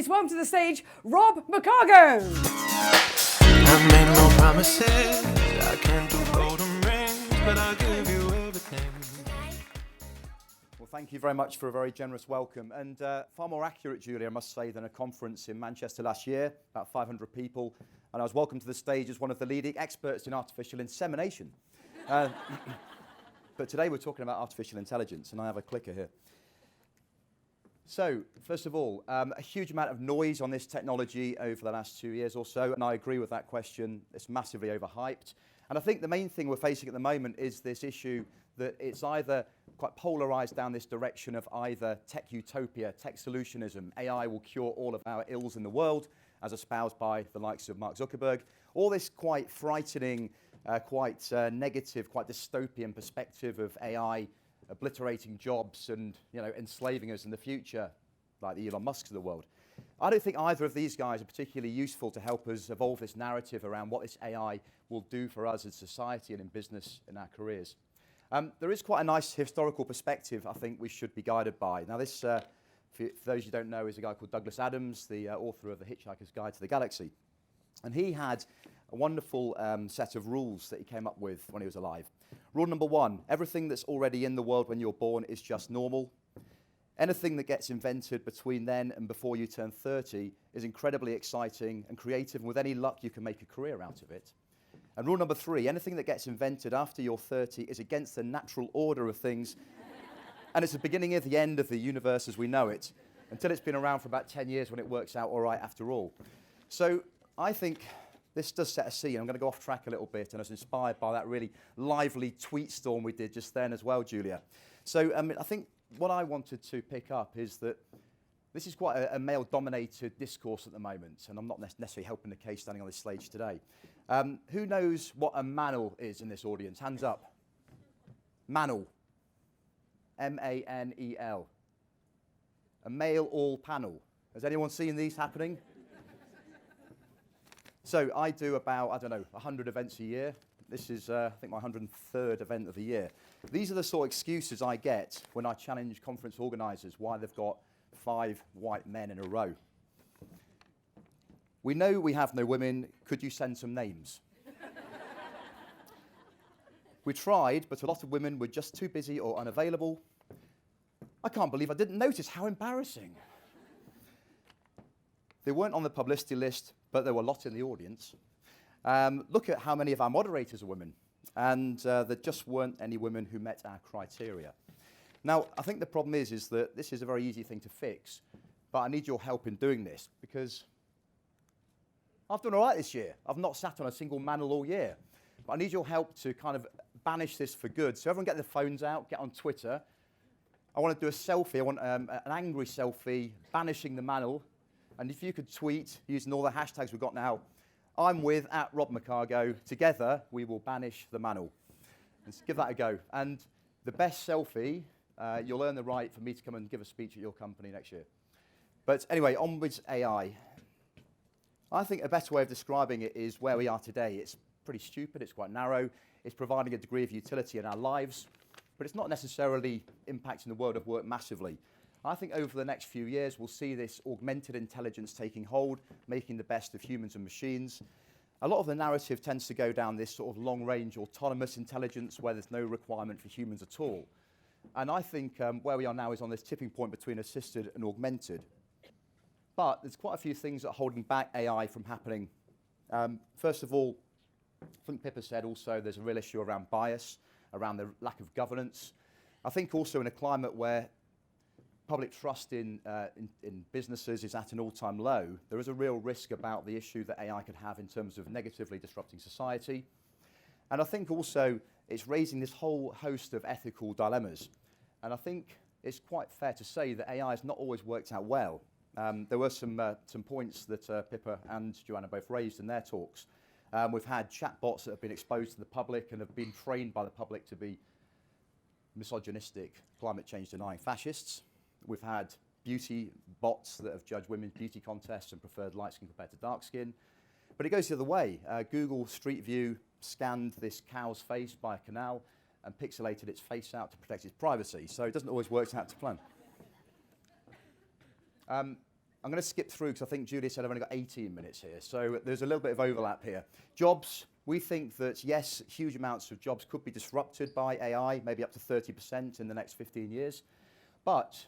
please welcome to the stage Rob McCargow. I made no promises, I can't do golden rings, but I'll give you everything. Well, thank you very much for a very generous welcome. And far more accurate, Julia, I must say, than a conference in Manchester last year, about 500 people. And I was welcomed to the stage as one of the leading experts in artificial insemination. But today we're talking about artificial intelligence, and I have a clicker here. So, first of all, a huge amount of noise on this technology over the last 2 years or so, and I agree with that question. It's massively overhyped. And I think the main thing we're facing at the moment is this issue that it's either quite polarized down this direction of either tech utopia, tech solutionism, AI will cure all of our ills in the world, as espoused by the likes of Mark Zuckerberg, or this quite frightening, quite negative, quite dystopian perspective of AI obliterating jobs and enslaving us in the future, like the Elon Musks of the world. I don't think either of these guys are particularly useful to help us evolve this narrative around what this AI will do for us as society and in business in our careers. There is quite a nice historical perspective I think we should be guided by. Now this, for those you don't know, is a guy called Douglas Adams, the author of The Hitchhiker's Guide to the Galaxy. And he had a wonderful set of rules that he came up with when he was alive. Rule number 1, everything that's already in the world when you're born is just normal. Anything that gets invented between then and before you turn 30 is incredibly exciting and creative, and with any luck you can make a career out of it. And rule number 3, anything that gets invented after you're 30 is against the natural order of things, and it's the beginning of the end of the universe as we know it, until it's been around for about 10 years when it works out all right after all. So I think this does set a scene. I'm going to go off track a little bit, and I was inspired by that really lively tweet storm we did just then as well, Julia. So I think what I wanted to pick up is that this is quite a male-dominated discourse at the moment, and I'm not necessarily helping the case standing on this stage today. Who knows what a manel is in this audience? Hands up. Manel. M-A-N-E-L. A male all panel. Has anyone seen these happening? So I do about, 100 events a year. This is, I think, my 103rd event of the year. These are the sort of excuses I get when I challenge conference organisers why they've got 5 white men in a row. We know we have no women. Could you send some names? We tried, but a lot of women were just too busy or unavailable. I can't believe I didn't notice. How embarrassing. They weren't on the publicity list, but there were a lot in the audience. Look at how many of our moderators are women, and there just weren't any women who met our criteria. Now, I think the problem is that this is a very easy thing to fix, but I need your help in doing this, because I've done all right this year. I've not sat on a single manel all year, but I need your help to kind of banish this for good. So everyone get their phones out, get on Twitter. I want to do a selfie. I want an angry selfie, banishing the manel. And if you could tweet using all the hashtags we've got now, I'm with @Rob McCargow. Together, we will banish the manel. Let's give that a go. And the best selfie, you'll earn the right for me to come and give a speech at your company next year. But anyway, on with AI. I think a better way of describing it is where we are today. It's pretty stupid. It's quite narrow. It's providing a degree of utility in our lives, but it's not necessarily impacting the world of work massively. I think over the next few years, we'll see this augmented intelligence taking hold, making the best of humans and machines. A lot of the narrative tends to go down this sort of long-range autonomous intelligence where there's no requirement for humans at all. And I think where we are now is on this tipping point between assisted and augmented. But there's quite a few things that are holding back AI from happening. First of all, I think Pippa said also there's a real issue around bias, around the lack of governance. I think also in a climate where public trust in businesses is at an all-time low, there is a real risk about the issue that AI could have in terms of negatively disrupting society. And I think also it's raising this whole host of ethical dilemmas. And I think it's quite fair to say that AI has not always worked out well. There were some points that Pippa and Joanna both raised in their talks. We've had chatbots that have been exposed to the public and have been trained by the public to be misogynistic, climate change denying fascists. We've had beauty bots that have judged women's beauty contests and preferred light skin compared to dark skin. But it goes the other way. Google Street View scanned this cow's face by a canal and pixelated its face out to protect its privacy. So it doesn't always work out to plan. I'm going to skip through because I think Julia said I've only got 18 minutes here. So there's a little bit of overlap here. Jobs, we think that, yes, huge amounts of jobs could be disrupted by AI, maybe up to 30% in the next 15 years. But,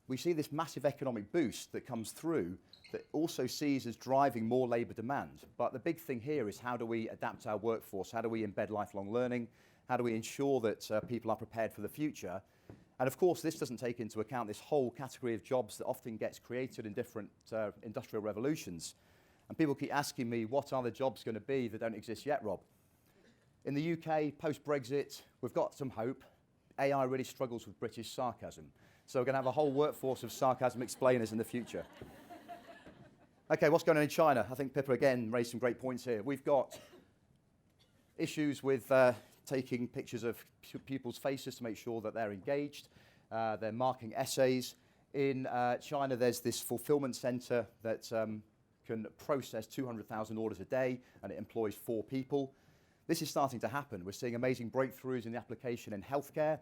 we see this massive economic boost that comes through that also sees as driving more labour demand. But the big thing here is how do we adapt our workforce? How do we embed lifelong learning? How do we ensure that people are prepared for the future? And of course, this doesn't take into account this whole category of jobs that often gets created in different industrial revolutions. And people keep asking me, what are the jobs going to be that don't exist yet, Rob? In the UK, post-Brexit, we've got some hope. AI really struggles with British sarcasm. So we're going to have a whole workforce of sarcasm explainers in the future. Okay, what's going on in China? I think Pippa, again, raised some great points here. We've got issues with taking pictures of people's faces to make sure that they're engaged. They're marking essays. In China, there's this fulfillment center that can process 200,000 orders a day, and it employs 4 people. This is starting to happen. We're seeing amazing breakthroughs in the application in healthcare.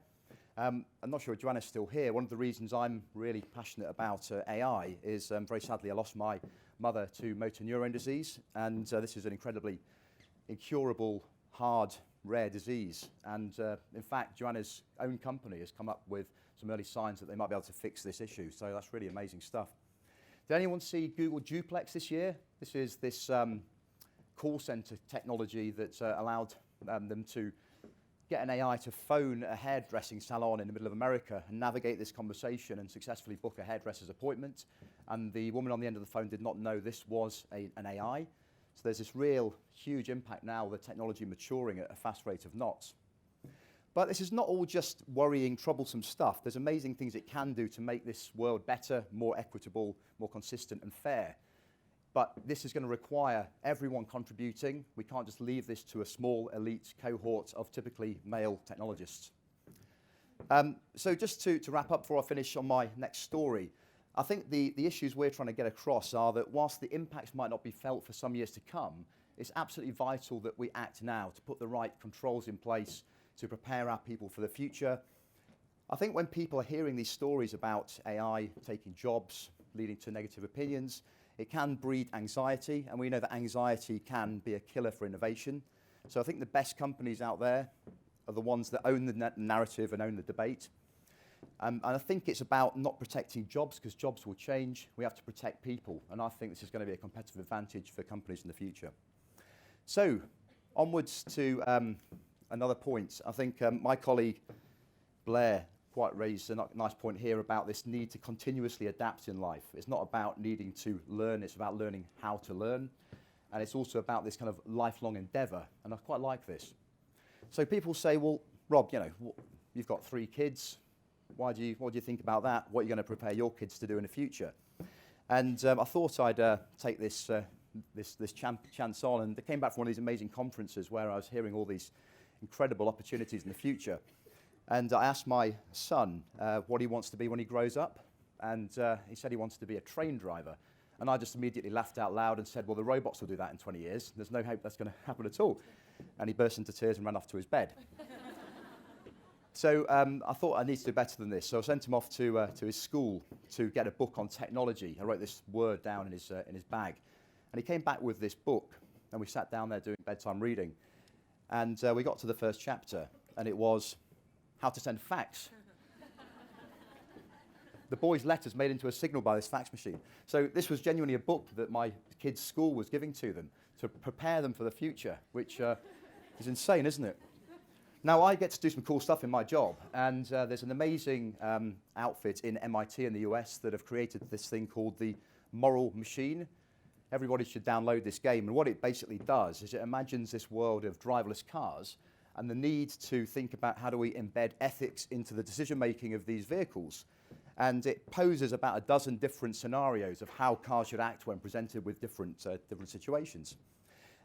I'm not sure if Joanna's still here. One of the reasons I'm really passionate about AI is, very sadly, I lost my mother to motor neurone disease, and this is an incredibly incurable, hard, rare disease. And in fact, Joanna's own company has come up with some early signs that they might be able to fix this issue. So that's really amazing stuff. Did anyone see Google Duplex this year? This is this call center technology that allowed them to get an AI to phone a hairdressing salon in the middle of America and navigate this conversation and successfully book a hairdresser's appointment. And the woman on the end of the phone did not know this was an AI. So there's this real huge impact now, the technology maturing at a fast rate of knots. But this is not all just worrying, troublesome stuff. There's amazing things it can do to make this world better, more equitable, more consistent and fair. But this is going to require everyone contributing. We can't just leave this to a small elite cohort of typically male technologists. So just to wrap up before I finish on my next story, I think the issues we're trying to get across are that whilst the impacts might not be felt for some years to come, it's absolutely vital that we act now to put the right controls in place to prepare our people for the future. I think when people are hearing these stories about AI taking jobs, leading to negative opinions, it can breed anxiety, and we know that anxiety can be a killer for innovation. So I think the best companies out there are the ones that own the narrative and own the debate. And I think it's about not protecting jobs, because jobs will change. We have to protect people, and I think this is going to be a competitive advantage for companies in the future. So onwards to another point. I think my colleague Blair quite raised a nice point here about this need to continuously adapt in life. It's not about needing to learn, it's about learning how to learn. And it's also about this kind of lifelong endeavour, and I quite like this. So people say, well, Rob, you know, you've got 3 kids. What do you think about that? What are you going to prepare your kids to do in the future? And I thought I'd take this chance on, and I came back from one of these amazing conferences where I was hearing all these incredible opportunities in the future. And I asked my son what he wants to be when he grows up, and he said he wants to be a train driver. And I just immediately laughed out loud and said, well, the robots will do that in 20 years. There's no hope that's going to happen at all. And he burst into tears and ran off to his bed. So I thought I need to do better than this. So I sent him off to his school to get a book on technology. I wrote this word down in his bag. And he came back with this book, and we sat down there doing bedtime reading. And we got to the first chapter, and it was how to send fax. The boys' letters made into a signal by this fax machine. So this was genuinely a book that my kids' school was giving to them to prepare them for the future, which is insane, isn't it? Now, I get to do some cool stuff in my job, and there's an amazing outfit in MIT in the US that have created this thing called the Moral Machine. Everybody should download this game, and what it basically does is it imagines this world of driverless cars and the need to think about how do we embed ethics into the decision-making of these vehicles. And it poses about a dozen different scenarios of how cars should act when presented with different situations.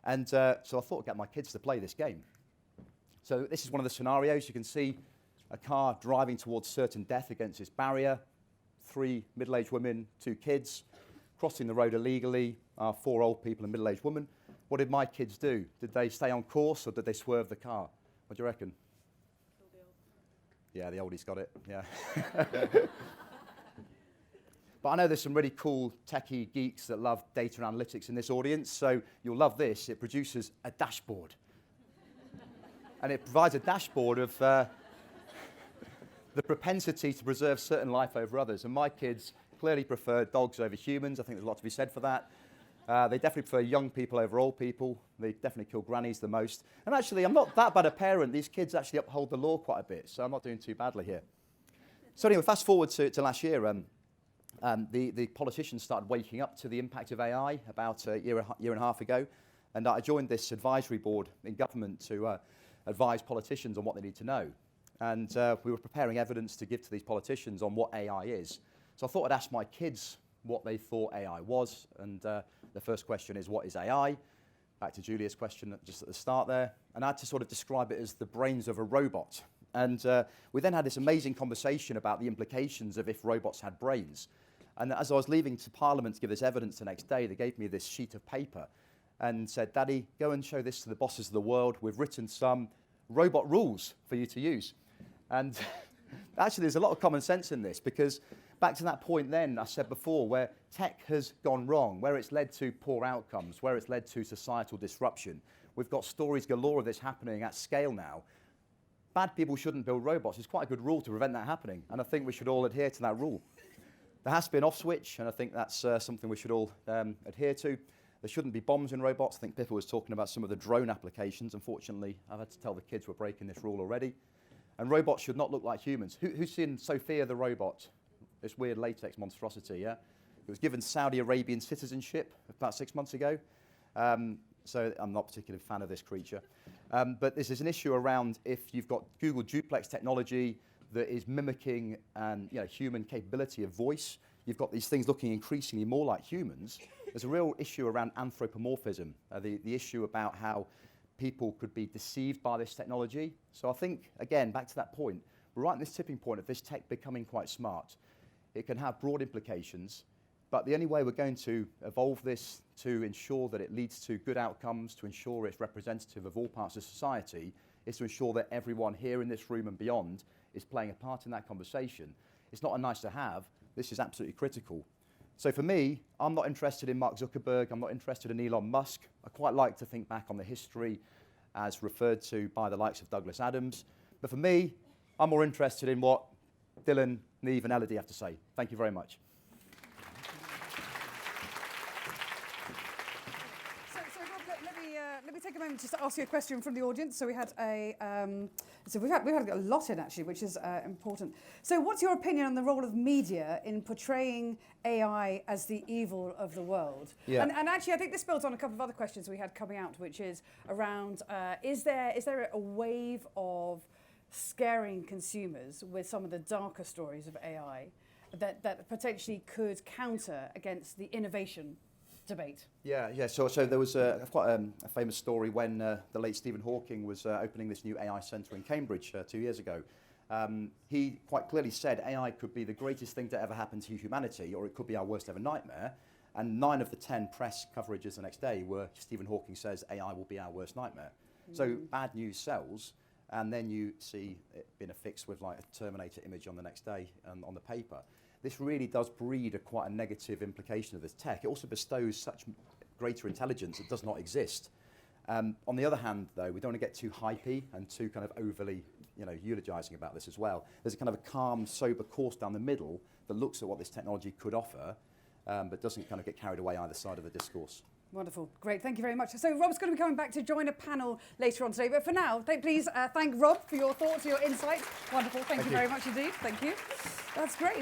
And so I thought I'd get my kids to play this game. So this is one of the scenarios. You can see a car driving towards certain death against this barrier, 3 middle-aged women, 2 kids, crossing the road illegally, 4 old people and a middle-aged woman. What did my kids do? Did they stay on course, or did they swerve the car? What do you reckon? Yeah, the oldies got it, yeah. But I know there's some really cool techie geeks that love data analytics in this audience, so you'll love this. It produces a dashboard. And it provides a dashboard of the propensity to preserve certain life over others. And my kids clearly prefer dogs over humans. I think there's a lot to be said for that. They definitely prefer young people over old people. They definitely kill grannies the most. And actually, I'm not that bad a parent. These kids actually uphold the law quite a bit, so I'm not doing too badly here. So anyway, fast forward to last year. The politicians started waking up to the impact of AI about a year and a half ago. And I joined this advisory board in government to advise politicians on what they need to know. And we were preparing evidence to give to these politicians on what AI is. So I thought I'd ask my kids what they thought AI was. And the first question is, what is AI? Back to Julia's question just at the start there. And I had to sort of describe it as the brains of a robot. And we then had this amazing conversation about the implications of if robots had brains. And as I was leaving to Parliament to give this evidence the next day, they gave me this sheet of paper and said, Daddy, go and show this to the bosses of the world. We've written some robot rules for you to use. And actually, there's a lot of common sense in this, because back to that point then, I said before, where tech has gone wrong, where it's led to poor outcomes, where it's led to societal disruption. We've got stories galore of this happening at scale now. Bad people shouldn't build robots. It's quite a good rule to prevent that happening. And I think we should all adhere to that rule. There has to be an off switch, and I think that's something we should all adhere to. There shouldn't be bombs in robots. I think Pippa was talking about some of the drone applications. Unfortunately, I've had to tell the kids we're breaking this rule already. And robots should not look like humans. Who's seen Sophia the robot? This weird latex monstrosity, yeah? It was given Saudi Arabian citizenship about 6 months ago. So I'm not particularly a fan of this creature. But this is an issue around if you've got Google duplex technology that is mimicking human capability of voice. You've got these things looking increasingly more like humans. There's a real issue around anthropomorphism, the issue about how people could be deceived by this technology. So I think, again, back to that point, we're right at this tipping point of this tech becoming quite smart. It can have broad implications, but the only way we're going to evolve this to ensure that it leads to good outcomes, to ensure it's representative of all parts of society, is to ensure that everyone here in this room and beyond is playing a part in that conversation. It's not a nice to have, this is absolutely critical. So for me, I'm not interested in Mark Zuckerberg, I'm not interested in Elon Musk. I quite like to think back on the history as referred to by the likes of Douglas Adams. But for me, I'm more interested in what Dylan, Niamh and Elodie have to say. Thank you very much. Let me take a moment just to ask you a question from the audience. So we had we've had a lot in actually, which is important. So what's your opinion on the role of media in portraying AI as the evil of the world? Yeah. And actually, I think this builds on a couple of other questions we had coming out, which is around is there a wave of scaring consumers with some of the darker stories of AI that potentially could counter against the innovation debate? Yeah. So there was quite a famous story when the late Stephen Hawking was opening this new AI centre in Cambridge 2 years ago. He quite clearly said AI could be the greatest thing to ever happen to humanity, or it could be our worst ever nightmare. And 9 of the 10 press coverages the next day were Stephen Hawking says AI will be our worst nightmare. So bad news sells, and then you see it being affixed with like a Terminator image on the next day on the paper. This really does breed quite a negative implication of this tech. It also bestows such greater intelligence that does not exist. On the other hand, though, we don't want to get too hypey and too kind of overly, eulogizing about this as well. There's a kind of a calm, sober course down the middle that looks at what this technology could offer, but doesn't kind of get carried away either side of the discourse. Wonderful. Great. Thank you very much. So Rob's going to be coming back to join a panel later on today. But for now, please thank Rob for your thoughts, your insights. Wonderful. Thank you very much indeed. Thank you. That's great.